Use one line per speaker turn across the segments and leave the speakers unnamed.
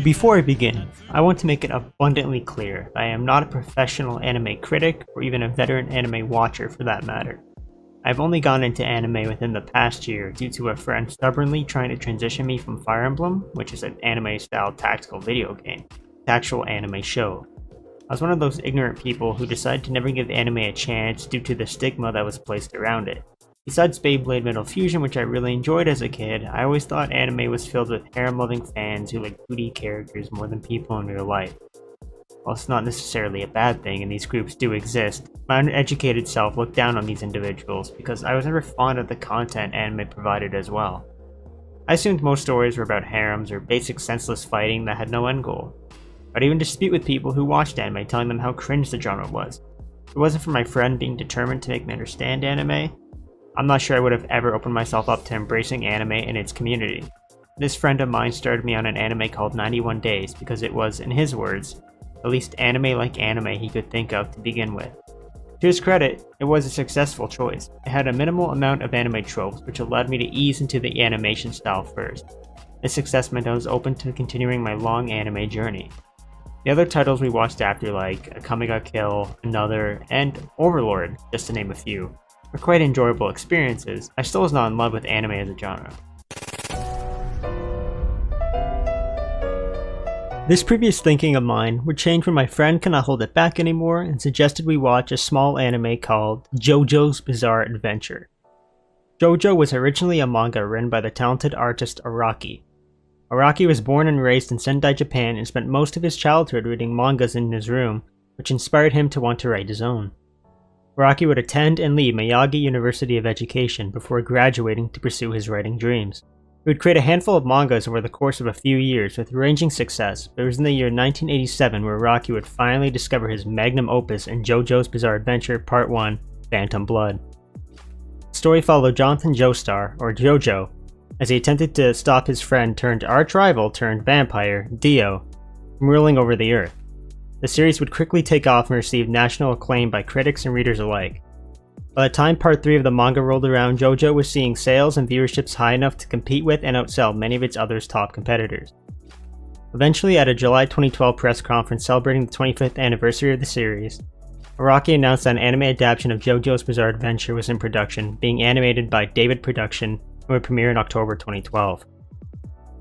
Before I begin, I want to make it abundantly clear I am not a professional anime critic or even a veteran anime watcher for that matter. I've only gone into anime within the past year due to a friend stubbornly trying to transition me from Fire Emblem, which is an anime-style tactical video game, to actual anime show. I was one of those ignorant people who decided to never give anime a chance due to the stigma that was placed around it. Besides Beyblade Metal Fusion, which I really enjoyed as a kid, I always thought anime was filled with harem-loving fans who like booty characters more than people in real life. While it's not necessarily a bad thing and these groups do exist, my uneducated self looked down on these individuals because I was never fond of the content anime provided as well. I assumed most stories were about harems or basic senseless fighting that had no end goal. I'd even dispute with people who watched anime telling them how cringe the genre was. If it wasn't for my friend being determined to make me understand anime, I'm not sure I would have ever opened myself up to embracing anime and its community. This friend of mine started me on an anime called 91 Days because it was, in his words, the least anime-like anime he could think of to begin with. To his credit, it was a successful choice. It had a minimal amount of anime tropes which allowed me to ease into the animation style first. This success meant I was open to continuing my long anime journey. The other titles we watched after, like Akame ga Kill, Another, and Overlord, just to name a few, were quite enjoyable experiences. I still was not in love with anime as a genre. This previous thinking of mine would change when my friend could not hold it back anymore and suggested we watch a small anime called JOJO's Bizarre Adventure. JOJO was originally a manga written by the talented artist Araki. Araki was born and raised in Sendai, Japan and spent most of his childhood reading mangas in his room, which inspired him to want to write his own. Araki would attend and leave Miyagi University of Education before graduating to pursue his writing dreams. He would create a handful of mangas over the course of a few years with ranging success, but it was in the year 1987 where Araki would finally discover his magnum opus in JOJO's Bizarre Adventure Part 1, Phantom Blood. The story followed Jonathan Joestar, or JOJO, as he attempted to stop his friend turned arch-rival turned vampire, Dio, from ruling over the earth. The series would quickly take off and receive national acclaim by critics and readers alike. By the time Part 3 of the manga rolled around, JOJO was seeing sales and viewerships high enough to compete with and outsell many of its other top competitors. Eventually, at a July 2012 press conference celebrating the 25th anniversary of the series, Araki announced that an anime adaptation of JOJO's Bizarre Adventure was in production, being animated by David Production, and would premiere in October 2012.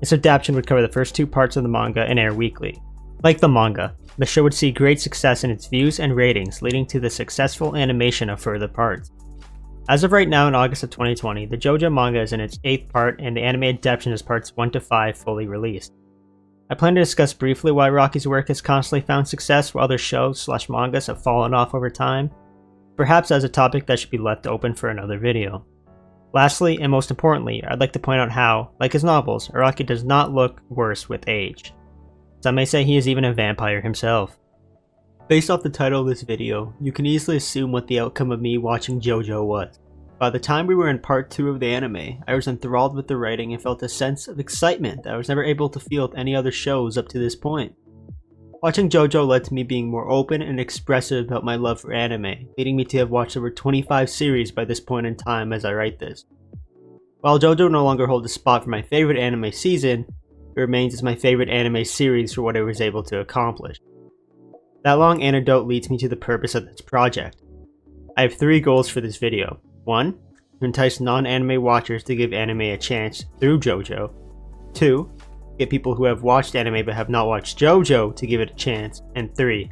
This adaptation would cover the first two parts of the manga and air weekly. Like the manga, the show would see great success in its views and ratings, leading to the successful animation of further parts. As of right now in August of 2020, the JOJO manga is in its 8th part and the anime adaptation is parts 1 to 5 fully released. I plan to discuss briefly why Rocky's work has constantly found success while other shows/mangas have fallen off over time, perhaps as a topic that should be left open for another video. Lastly, and most importantly, I'd like to point out how, like his novels, Araki does not look worse with age. Some may say he is even a vampire himself. Based off the title of this video, you can easily assume what the outcome of me watching JOJO was. By the time we were in part 2 of the anime, I was enthralled with the writing and felt a sense of excitement that I was never able to feel with any other shows up to this point. Watching JOJO led to me being more open and expressive about my love for anime, leading me to have watched over 25 series by this point in time as I write this. While JOJO no longer holds a spot for my favorite anime season, it remains as my favorite anime series for what it was able to accomplish. That long anecdote leads me to the purpose of this project. I have 3 goals for this video. 1. To entice non-anime watchers to give anime a chance through JOJO. 2. Get people who have watched anime but have not watched JOJO to give it a chance. And 3.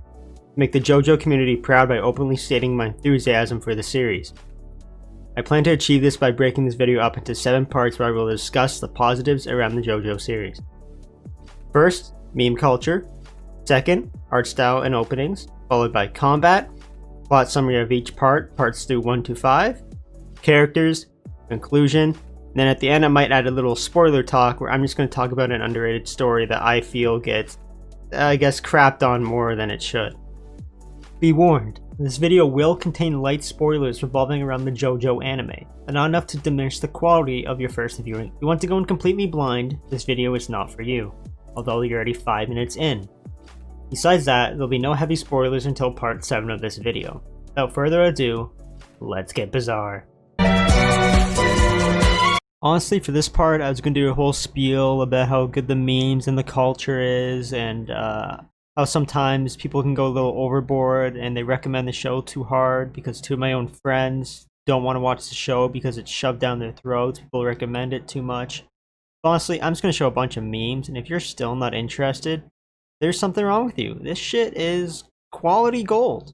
Make the JOJO community proud by openly stating my enthusiasm for the series. I plan to achieve this by breaking this video up into 7 parts where I will discuss the positives around the JOJO series. First, meme culture. Second, art style and openings, followed by combat. plot summary of each part, parts through 1 to 5, characters, conclusion, and then at the end I might add a little spoiler talk where I'm just going to talk about an underrated story that I feel gets, I guess, crapped on more than it should. Be warned, this video will contain light spoilers revolving around the JOJO anime, but not enough to diminish the quality of your first viewing. If you want to go in completely blind, this video is not for you, although you're already 5 minutes in. Besides that, there'll be no heavy spoilers until part 7 of this video. Without further ado, let's get bizarre. Honestly, for this part, I was going to do a whole spiel about how good the memes and the culture is, and how sometimes people can go a little overboard and they recommend the show too hard because two of my own friends don't want to watch the show because it's shoved down their throats. People recommend it too much. But honestly, I'm just going to show a bunch of memes, and if you're still not interested, there's something wrong with you. This shit is quality gold.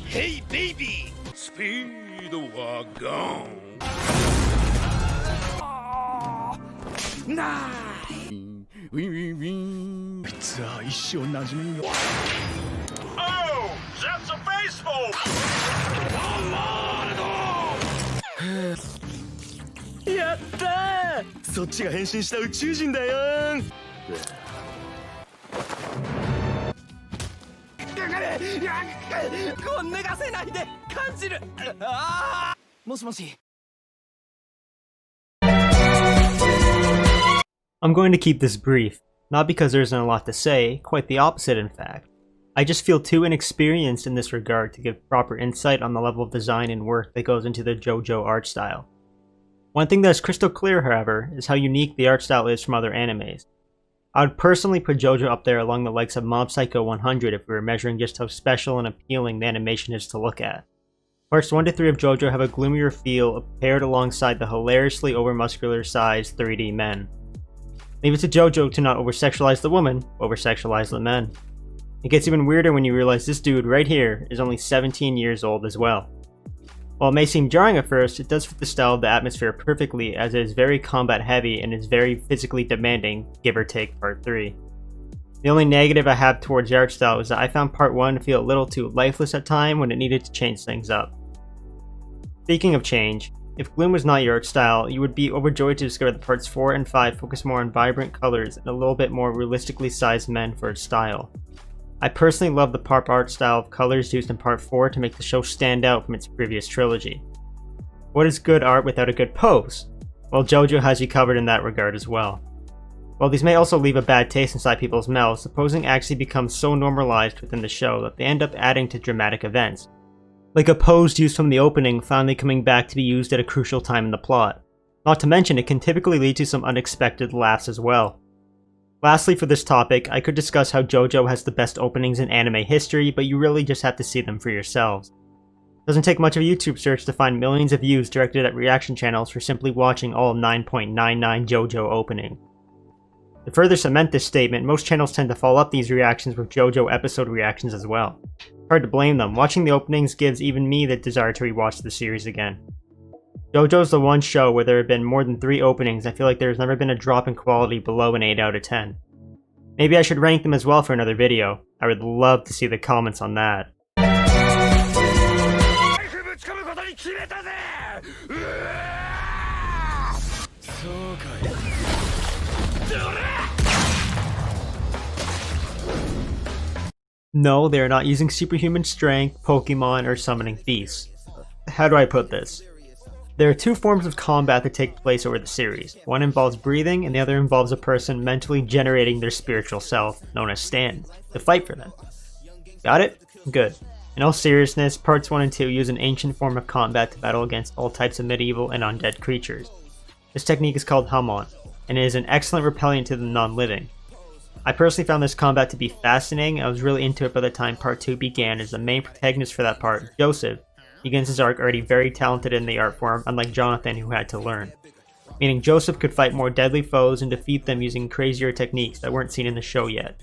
Hey baby! Speed wagon! Nah! Oh! That's a baseball! Yatta! そっちが変身した宇宙人だよ。こう脱がせないで感じる。もしもし。
I'm going to keep this brief, not because there isn't a lot to say, quite the opposite in fact. I just feel too inexperienced in this regard to give proper insight on the level of design and work that goes into the JOJO art style. One thing that is crystal clear, however, is how unique the art style is from other animes. I would personally put JOJO up there along the likes of Mob Psycho 100 if we were measuring just how special and appealing the animation is to look at. Parts 1 to 3 of JOJO have a gloomier feel paired alongside the hilariously over-muscular sized 3D men. Leave it to JOJO to not over-sexualize the woman, over-sexualize the men. It gets even weirder when you realize this dude right here is only 17 years old as well. While it may seem jarring at first, it does fit the style of the atmosphere perfectly as it is very combat heavy and is very physically demanding, give or take part 3. The only negative I have towards the art style is that I found part 1 to feel a little too lifeless at times when it needed to change things up. Speaking of change, if gloom was not your art style, you would be overjoyed to discover that parts 4 and 5 focus more on vibrant colors and a little bit more realistically sized men for its style. I personally love the pop art style of colors used in part 4 to make the show stand out from its previous trilogy. What is good art without a good pose? Well, JOJO has you covered in that regard as well. While these may also leave a bad taste inside people's mouths, the posing actually becomes so normalized within the show that they end up adding to dramatic events. Like a pose used from the opening finally coming back to be used at a crucial time in the plot. Not to mention, it can typically lead to some unexpected laughs as well. Lastly, for this topic, I could discuss how JOJO has the best openings in anime history, but you really just have to see them for yourselves. It doesn't take much of a YouTube search to find millions of views directed at reaction channels for simply watching all 9.99 JOJO openings. To further cement this statement, most channels tend to follow up these reactions with JOJO episode reactions as well. Hard to blame them, watching the openings gives even me the desire to rewatch the series again. JOJO's the one show where there have been more than 3 openings. I feel like there's never been a drop in quality below an 8 out of 10. Maybe I should rank them as well for another video. I would love to see the comments on that. No, they are not using superhuman strength, Pokemon, or summoning beasts. How do I put this? There are 2 forms of combat that take place over the series. One involves breathing, and the other involves a person mentally generating their spiritual self, known as stands, to fight for them. Got it? Good. In all seriousness, parts 1 and 2 use an ancient form of combat to battle against all types of medieval and undead creatures. This technique is called Hamon, and it is an excellent repellent to the non-living. I personally found this combat to be fascinating. I was really into it by the time part 2 began, as the main protagonist for that part, Joseph, begins his arc already very talented in the art form, unlike Jonathan who had to learn. Meaning Joseph could fight more deadly foes and defeat them using crazier techniques that weren't seen in the show yet.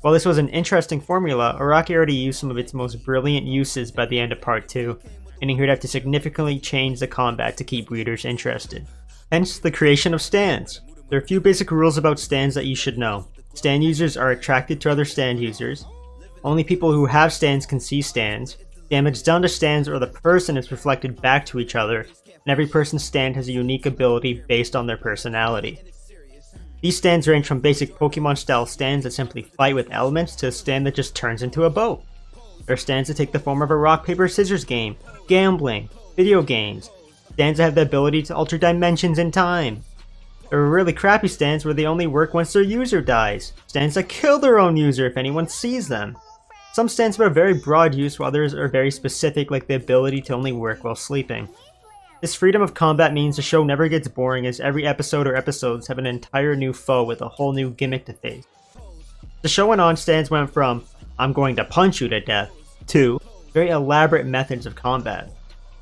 While this was an interesting formula, Araki already used some of its most brilliant uses by the end of part 2, meaning he would have to significantly change the combat to keep readers interested. Hence, the creation of stands. There are a few basic rules about stands that you should know. Stand users are attracted to other stand users. Only people who have stands can see stands. Damage done to stands or the person is reflected back to each other, and every person's stand has a unique ability based on their personality. These stands range from basic Pokemon style stands that simply fight with elements to a stand that just turns into a boat. There are stands that take the form of a rock paper scissors game, gambling, video games, stands that have the ability to alter dimensions and time. There are really crappy stands where they only work once their user dies, stands that kill their own user if anyone sees them. Some stands have a very broad use while others are very specific, like the ability to only work while sleeping. This freedom of combat means the show never gets boring, as every episode or episodes have an entire new foe with a whole new gimmick to face. The show went on, stands went from, "I'm going to punch you to death," to very elaborate methods of combat.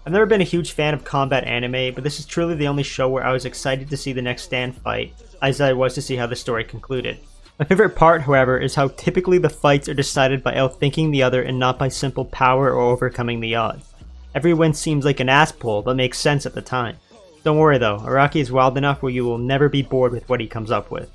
I've never been a huge fan of combat anime, but this is truly the only show where I was excited to see the next stand fight, as I was to see how the story concluded. My favorite part, however, is how typically the fights are decided by outthinking the other and not by simple power or overcoming the odds. Every win seems like an ass pull, but makes sense at the time. Don't worry though, Araki is wild enough where you will never be bored with what he comes up with.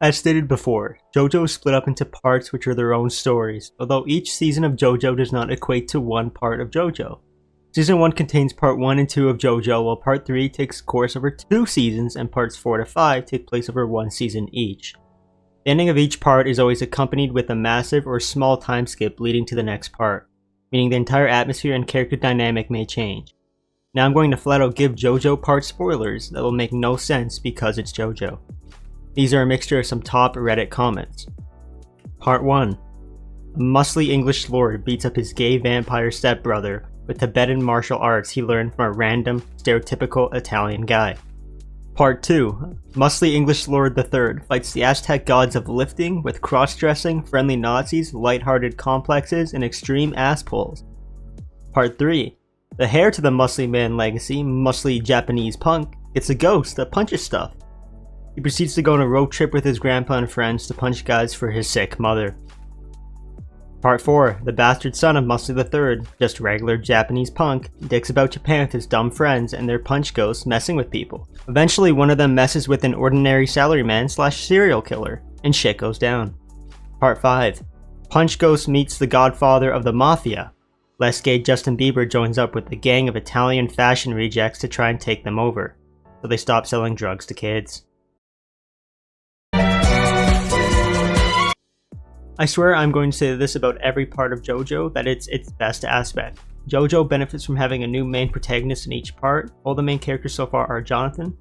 As stated before, JOJO is split up into parts which are their own stories, although each season of JOJO does not equate to one part of JOJO. Season 1 contains part 1 and 2 of JOJO, while part 3 takes course over 2 seasons and parts 4 to 5 take place over 1 season each. The ending of each part is always accompanied with a massive or small time skip leading to the next part, meaning the entire atmosphere and character dynamic may change. Now I'm going to flat out give JOJO part spoilers that will make no sense because it's JOJO. These are a mixture of some top Reddit comments. Part 1. A muscly English lord beats up his gay vampire stepbrother with Tibetan martial arts he learned from a random, stereotypical Italian guy. Part 2. Muscly English Lord III fights the Aztec gods of lifting with cross-dressing, friendly Nazis, light-hearted complexes, and extreme ass pulls. Part 3. The heir to the muscly man legacy, muscly Japanese punk, gets a ghost that punches stuff. He proceeds to go on a road trip with his grandpa and friends to punch guys for his sick mother. Part 4. The bastard son of Muscly III, just regular Japanese punk, dicks about Japan with his dumb friends and their punch ghosts messing with people. Eventually one of them messes with an ordinary salaryman / serial killer, and shit goes down. Part 5. Punch Ghost meets the godfather of the mafia. Less gay Justin Bieber joins up with the gang of Italian fashion rejects to try and take them over, so they stop selling drugs to kids. I swear I'm going to say this about every part of JOJO, that it's its best aspect. JOJO benefits from having a new main protagonist in each part. All the main characters so far are Jonathan,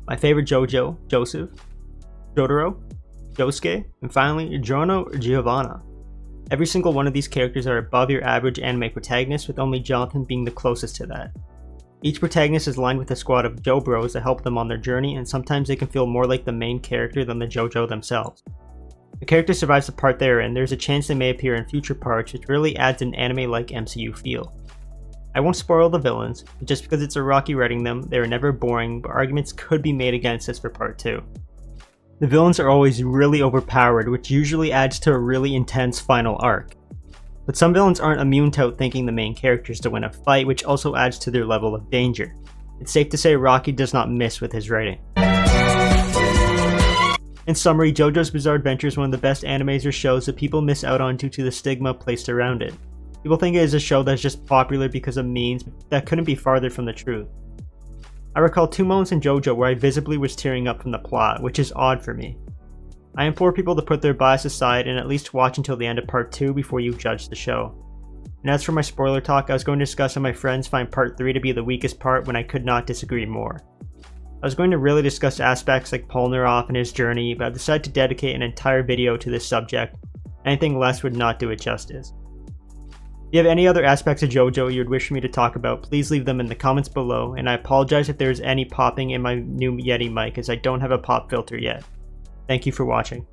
my favorite JOJO, Joseph, Jotaro, Josuke, and finally Giorno or Giovanna. Every single one of these characters are above your average anime protagonist, with only Jonathan being the closest to that. Each protagonist is lined with a squad of JoBros that help them on their journey, and sometimes they can feel more like the main character than the JoJo themselves. If a character survives the part they're in, there's a chance they may appear in future parts, which really adds an anime-like MCU feel. I won't spoil the villains, but just because it's Araki writing them, they are never boring, but arguments could be made against this for part 2. The villains are always really overpowered, which usually adds to a really intense final arc. But some villains aren't immune to outthinking the main characters to win a fight, which also adds to their level of danger. It's safe to say Araki does not miss with his writing. In summary, JoJo's Bizarre Adventure is one of the best animes or shows that people miss out on due to the stigma placed around it. People think it is a show that's just popular because of memes, but that couldn't be farther from the truth. I recall 2 moments in JoJo where I visibly was tearing up from the plot, which is odd for me. I implore people to put their bias aside and at least watch until the end of part 2 before you judge the show. And as for my spoiler talk, I was going to discuss how my friends find part 3 to be the weakest part when I could not disagree more. I was going to really discuss aspects like Polnareff and his journey, but I've decided to dedicate an entire video to this subject. Anything less would not do it justice. If you have any other aspects of JoJo you would wish me to talk about, please leave them in the comments below, and I apologize if there is any popping in my new Yeti mic as I don't have a pop filter yet. Thank you for watching.